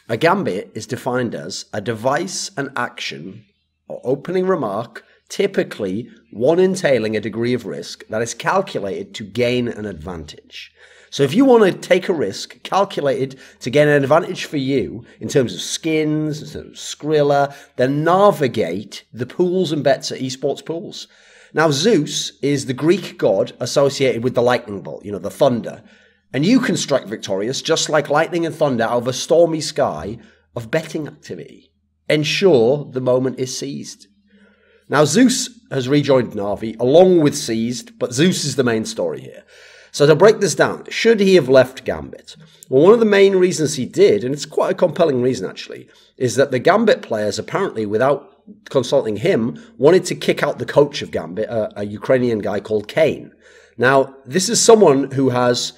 A gambit is defined as a device, an action, or opening remark, typically one entailing a degree of risk that is calculated to gain an advantage. So if you want to take a risk calculated to gain an advantage for you in terms of skins, in terms of Skrilla, then navigate the pools and bets at esports pools. Now, Zeus is the Greek god associated with the lightning bolt, the thunder. And you can strike victorious, just like lightning and thunder, out of a stormy sky of betting activity. Ensure the moment is seized. Now, Zeus has rejoined Na'Vi along with Seized, but Zeus is the main story here. So to break this down, should he have left Gambit? Well, one of the main reasons he did, and it's quite a compelling reason actually, is that the Gambit players apparently, without consulting him, wanted to kick out the coach of Gambit, a Ukrainian guy called Kane. Now, this is someone who has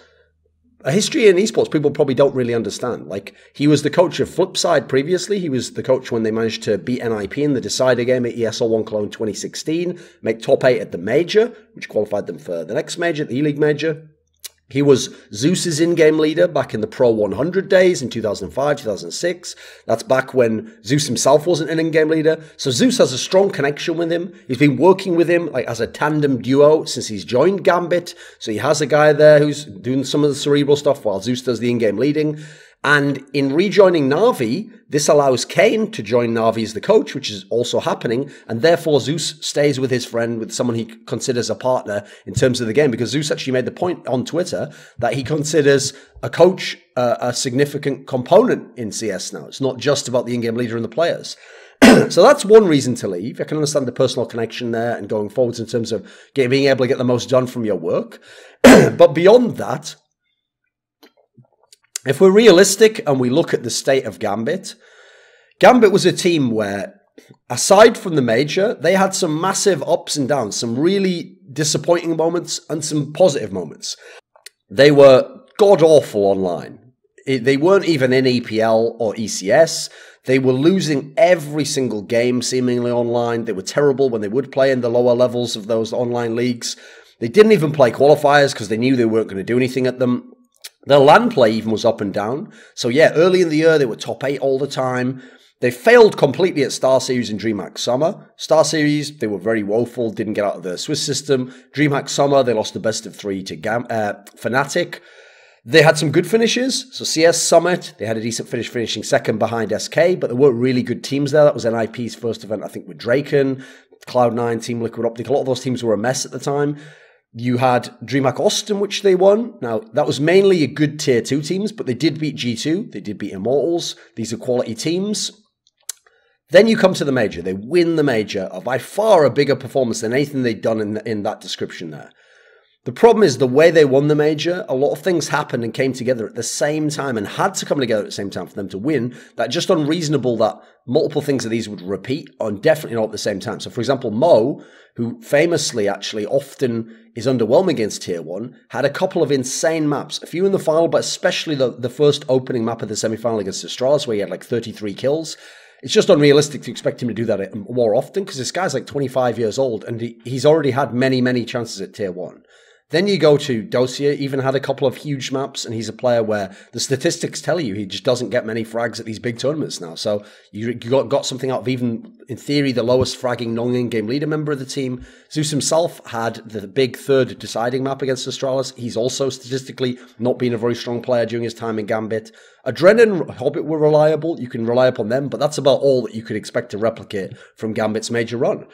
a history in esports people probably don't really understand. Like, he was the coach of Flipside previously. He was the coach when they managed to beat NIP in the decider game at ESL 1 Cologne 2016, make top 8 at the Major, which qualified them for the next Major, the E-League Major. He was Zeus's in-game leader back in the Pro 100 days in 2005, 2006. That's back when Zeus himself wasn't an in-game leader. So Zeus has a strong connection with him. He's been working with him like as a tandem duo since he's joined Gambit. So he has a guy there who's doing some of the cerebral stuff while Zeus does the in-game leading. And in rejoining Na'Vi, this allows Kane to join Na'Vi as the coach, which is also happening. And therefore, Zeus stays with his friend, with someone he considers a partner in terms of the game. Because Zeus actually made the point on Twitter that he considers a coach a significant component in CS now. It's not just about the in-game leader and the players. So that's one reason to leave. I can understand the personal connection there and going forwards in terms of being able to get the most done from your work. But beyond that, if we're realistic and we look at the state of Gambit, Gambit was a team where, aside from the Major, they had some massive ups and downs, some really disappointing moments and some positive moments. They were god-awful online. They weren't even in EPL or ECS. They were losing every single game seemingly online. They were terrible when they would play in the lower levels of those online leagues. They didn't even play qualifiers because they knew they weren't going to do anything at them. Their LAN play even was up and down. So yeah, early in the year, they were top 8 all the time. They failed completely at Star Series and DreamHack Summer. Star Series, they were very woeful, didn't get out of the Swiss system. DreamHack Summer, they lost the best of 3 to Fnatic. They had some good finishes. So CS Summit, they had a decent finish, finishing second behind SK, but there weren't really good teams there. That was NIP's first event, I think, with Draken, Cloud9, Team Liquid Optic. A lot of those teams were a mess at the time. You had DreamHack Austin, which they won. Now, that was mainly a good tier 2 teams, but they did beat G2. They did beat Immortals. These are quality teams. Then you come to the Major. They win the Major, by far a bigger performance than anything they'd done in that description there. The problem is the way they won the Major, a lot of things happened and came together at the same time and had to come together at the same time for them to win. That's just unreasonable that multiple things of these would repeat, and definitely not at the same time. So, for example, Mo, who famously actually often is underwhelming against Tier 1, had a couple of insane maps, a few in the final, but especially the first opening map of the semi-final against Astralis, where he had like 33 kills. It's just unrealistic to expect him to do that more often, because this guy's like 25 years old, and he's already had many, many chances at Tier 1. Then you go to Dossier, even had a couple of huge maps, and he's a player where the statistics tell you he just doesn't get many frags at these big tournaments now. So you got something out of even, in theory, the lowest fragging non-in-game leader member of the team. Zeus himself had the big third deciding map against Astralis. He's also statistically not been a very strong player during his time in Gambit. Adrenaline and Hobbit were reliable. You can rely upon them, but that's about all that you could expect to replicate from Gambit's Major run.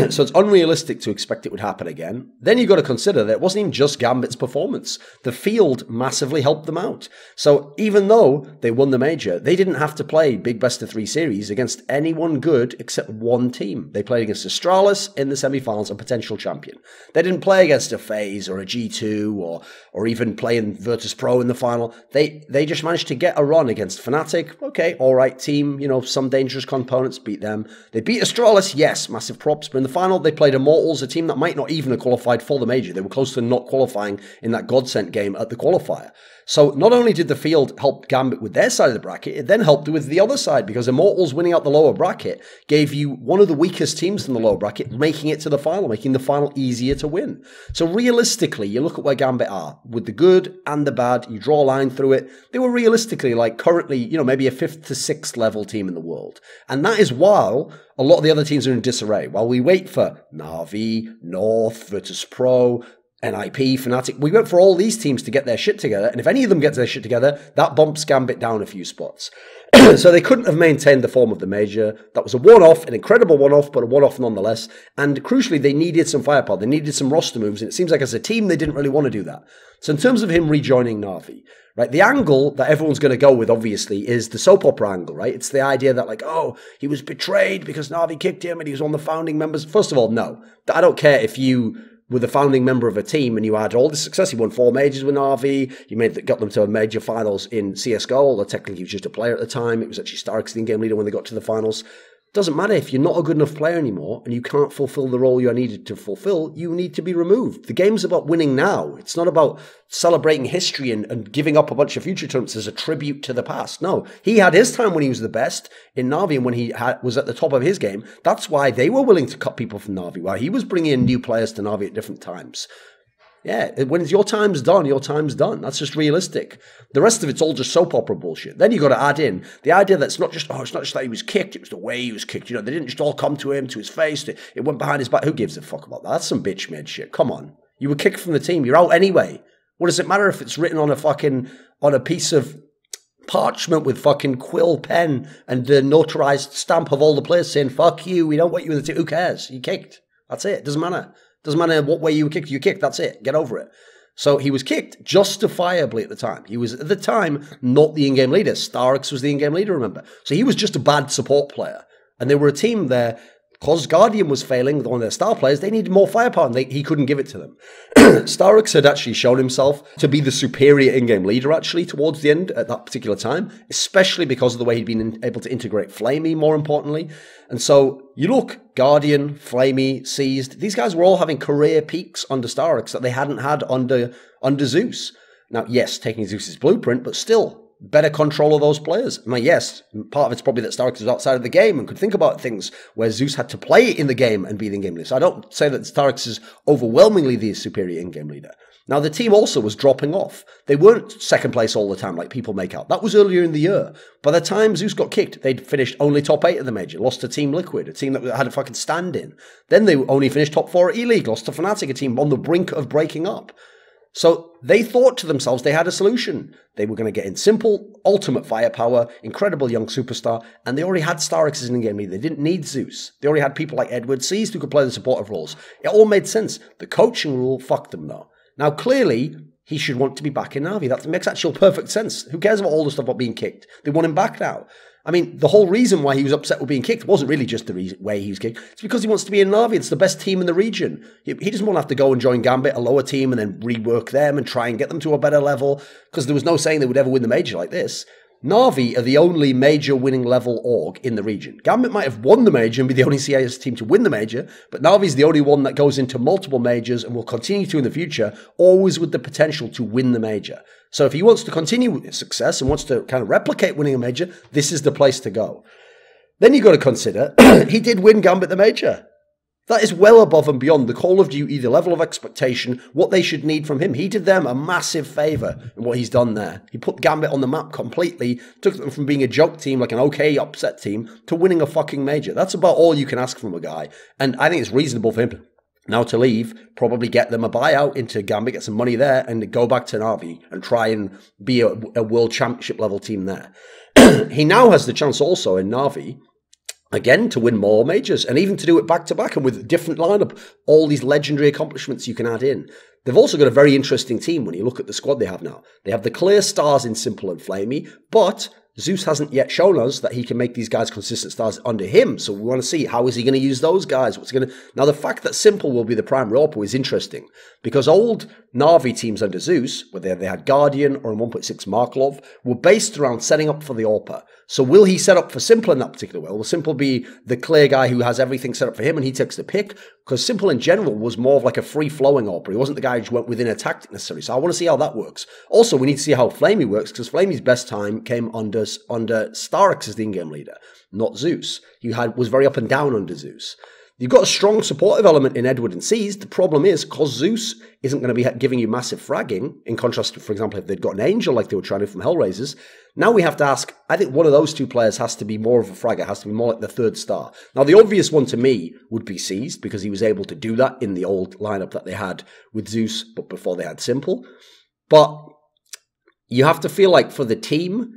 So it's unrealistic to expect it would happen again. Then you've got to consider that it wasn't even just Gambit's performance. The field massively helped them out. So even though they won the Major, they didn't have to play big best-of-3 series against anyone good except one team. They played against Astralis in the semi-finals, a potential champion. They didn't play against a FaZe or a G2 or even play in Virtus Pro in the final. They just managed to get a run against Fnatic. Okay, all right, team, some dangerous components, beat them. They beat Astralis, yes, massive props. But in the final, they played Immortals, a team that might not even have qualified for the Major. They were close to not qualifying in that God-sent game at the qualifier. So not only did the field help Gambit with their side of the bracket, it then helped with the other side, because Immortals winning out the lower bracket gave you one of the weakest teams in the lower bracket making it to the final, making the final easier to win. So realistically, you look at where Gambit are, with the good and the bad, you draw a line through it, they were realistically like currently, you know, maybe a 5th to 6th level team in the world. And that is while a lot of the other teams are in disarray. While we wait for Na'Vi, North, Virtus.pro, NIP, Fnatic, we wait for all these teams to get their shit together. And if any of them get their shit together, that bumps Gambit down a few spots. So they couldn't have maintained the form of the major. That was a one-off, an incredible one-off, but a one-off nonetheless. And crucially, they needed some firepower. They needed some roster moves. And it seems like as a team, they didn't really want to do that. So in terms of him rejoining Na'Vi, right, the angle that everyone's going to go with, obviously, is the soap opera angle, right? It's the idea that, like, oh, he was betrayed because Na'Vi kicked him and he was one of the founding members. First of all, no. I don't care if you were the founding member of a team and you had all this success. You won 4 majors with Na'Vi. You got them to a major finals in CSGO, although technically he was just a player at the time. It was actually Starks, the in-game leader, when they got to the finals. Doesn't matter if you're not a good enough player anymore and you can't fulfill the role you are needed to fulfill, you need to be removed. The game's about winning now. It's not about celebrating history and giving up a bunch of future tournaments as a tribute to the past. No, he had his time when he was the best in Na'Vi and when he was at the top of his game. That's why they were willing to cut people from Na'Vi, while he was bringing in new players to Na'Vi at different times. Yeah, when your time's done, your time's done. That's just realistic. The rest of it's all just soap opera bullshit. Then you got to add in the idea that it's not just that he was kicked, it was the way he was kicked. You know, they didn't just all come to him, to his face. It went behind his back. Who gives a fuck about that? That's some bitch-made shit. Come on. You were kicked from the team. You're out anyway. What does it matter if it's written on a piece of parchment with fucking quill pen and the notarized stamp of all the players saying, fuck you, we don't want you in the team. Who cares? You kicked. That's it. Doesn't matter. Doesn't matter what way you were kicked. You kicked. That's it. Get over it. So he was kicked justifiably at the time. He was, at the time, not the in-game leader. Starks was the in-game leader, remember? So he was just a bad support player. And they were a team there, because Guardian was failing, one of their star players, they needed more firepower, and he couldn't give it to them. Starks had actually shown himself to be the superior in-game leader, actually, towards the end at that particular time, especially because of the way he'd been able to integrate Flamey, more importantly. And so you look, Guardian, Flamey, Seized, these guys were all having career peaks under Starks that they hadn't had under Zeus. Now, yes, taking Zeus's blueprint, but still, better control of those players. I mean, yes, part of it's probably that Starks was outside of the game and could think about things where Zeus had to play in the game and be the in-game leader. So I don't say that Starks is overwhelmingly the superior in-game leader. Now, the team also was dropping off. They weren't second place all the time like people make out. That was earlier in the year. By the time Zeus got kicked, they'd finished only top 8 of the major, lost to Team Liquid, a team that had a fucking stand-in. Then they only finished top 4 at E-League, lost to Fnatic, a team on the brink of breaking up. So they thought to themselves they had a solution. They were going to get in simple, ultimate firepower, incredible young superstar, and they already had Starks as an in-game leader. They didn't need Zeus. They already had people like Edward Seized who could play the supportive roles. It all made sense. The coaching rule fucked them though. Now clearly, he should want to be back in Na'Vi. That makes actual perfect sense. Who cares about all the stuff about being kicked? They want him back now. I mean, the whole reason why he was upset with being kicked wasn't really just the way he was kicked. It's because he wants to be in Na'Vi. It's the best team in the region. He doesn't want to have to go and join Gambit, a lower team, and then rework them and try and get them to a better level, because there was no saying they would ever win the major like this. Na'Vi are the only major winning level org in the region. Gambit might have won the major and be the only CIS team to win the major, but Na'Vi's the only one that goes into multiple majors and will continue to in the future, always with the potential to win the major. So if he wants to continue his success and wants to kind of replicate winning a major, this is the place to go. Then you've got to consider, he did win Gambit the major. That is well above and beyond the Call of Duty, the level of expectation, what they should need from him. He did them a massive favour in what he's done there. He put Gambit on the map completely, took them from being a joke team, like an okay upset team, to winning a fucking major. That's about all you can ask from a guy. And I think it's reasonable for him now to leave, probably get them a buyout into Gambit, get some money there, and go back to Na'Vi and try and be a world championship level team there. He now has the chance also in Na'Vi, again, to win more majors and even to do it back-to-back and with a different lineup, all these legendary accomplishments you can add in. They've also got a very interesting team when you look at the squad they have now. They have the clear stars in Simple and Flamey, but Zeus hasn't yet shown us that he can make these guys consistent stars under him. So we want to see, how is he going to use those guys? What's going to... Now, the fact that Simple will be the primary AWPer is interesting, because old Na'Vi teams under Zeus, whether they had Guardian or in 1.6 Marklov, were based around setting up for the AWPer. So will he set up for Simple in that particular way? Will Simple be the clear guy who has everything set up for him and he takes the pick? Because Simple in general was more of like a free-flowing AWP. He wasn't the guy who just went within a tactic necessarily. So I want to see how that works. Also, we need to see how Flamey works, because Flamey's best time came under Starix as the in-game leader, not Zeus. He was very up and down under Zeus. You've got a strong supportive element in Edward and Seized. The problem is, because Zeus isn't going to be giving you massive fragging, in contrast to, for example, if they'd got an Angel like they were trying to from Hellraisers, now we have to ask, I think one of those two players has to be more of a fragger, has to be more like the third star. Now, the obvious one to me would be Seized, because he was able to do that in the old lineup that they had with Zeus, but before they had Simple. But you have to feel like for the team,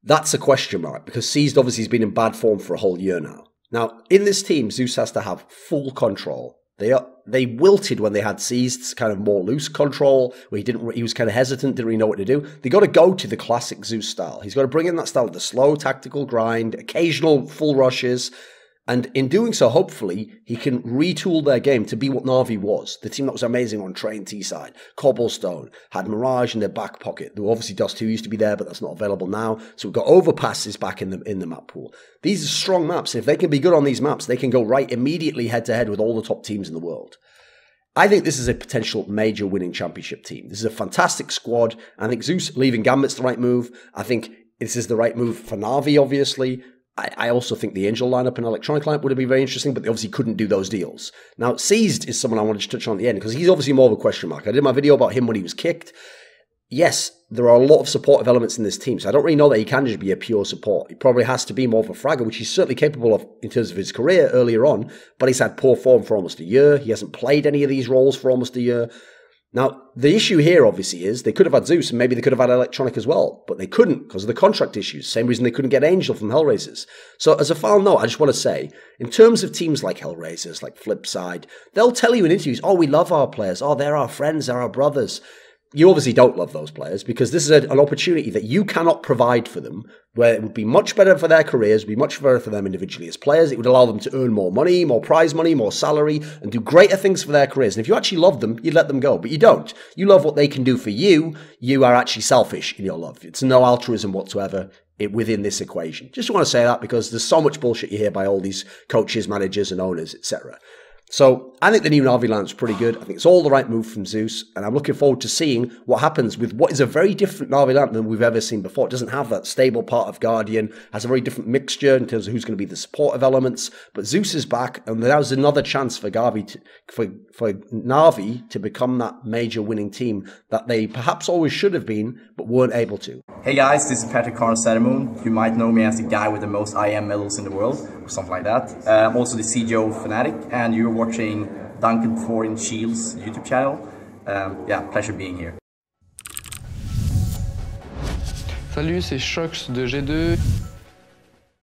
that's a question mark, because Seized obviously has been in bad form for a whole year now. Now, in this team, Zeus has to have full control. They wilted when they had Seized's kind of more loose control, where he was kind of hesitant, didn't really know what to do. They got to go to the classic Zeus style. He's got to bring in that style of the slow tactical grind, occasional full rushes, and in doing so, hopefully, he can retool their game to be what Na'Vi was. The team that was amazing on Train T-side. Cobblestone, had Mirage in their back pocket. There were obviously Dust 2 used to be there, but that's not available now. So we've got Overpasses back in the map pool. These are strong maps. If they can be good on these maps, they can go right immediately head-to-head with all the top teams in the world. I think this is a potential major winning championship team. This is a fantastic squad. I think Zeus leaving Gambit's the right move. I think this is the right move for Na'Vi, obviously. I also think the Angel lineup and Electronic lineup would have been very interesting, but they obviously couldn't do those deals. Now, Seized is someone I wanted to touch on at the end, because he's obviously more of a question mark. I did my video about him when he was kicked. Yes, there are a lot of supportive elements in this team, so I don't really know that he can just be a pure support. He probably has to be more of a fragger, which he's certainly capable of in terms of his career earlier on, but he's had poor form for almost a year. He hasn't played any of these roles for almost a year. Now, the issue here, obviously, is they could have had Zeus, and maybe they could have had Electronic as well, but they couldn't because of the contract issues. Same reason they couldn't get Angel from Hellraisers. So, as a final note, I just want to say, in terms of teams like Hellraisers, like Flipside, they'll tell you in interviews, oh, we love our players, oh, they're our friends, they're our brothers. You obviously don't love those players, because this is an opportunity that you cannot provide for them, where it would be much better for their careers, be much better for them individually as players. It would allow them to earn more money, more prize money, more salary, and do greater things for their careers. And if you actually love them, you'd let them go, but you don't. You love what they can do for you. You are actually selfish in your love. It's no altruism whatsoever within this equation. Just want to say that, because there's so much bullshit you hear by all these coaches, managers, and owners, etc. So I think the new Na'Vi line is pretty good. I think it's all the right move from Zeus, and I'm looking forward to seeing what happens with what is a very different Na'Vi line than we've ever seen before. It doesn't have that stable part of Guardian, has a very different mixture in terms of who's going to be the supportive elements, but Zeus is back, and that was another chance for Na'Vi to become that major winning team that they perhaps always should have been, but weren't able to. Hey guys, this is Patrick Carnes-Sadamoon. You might know me as the guy with the most IM medals in the world, or something like that. I'm also the CGO Fnatic, and you're watching Duncan Thorin Shields YouTube channel. Yeah, pleasure being here. Salut, c'est Shox de G2.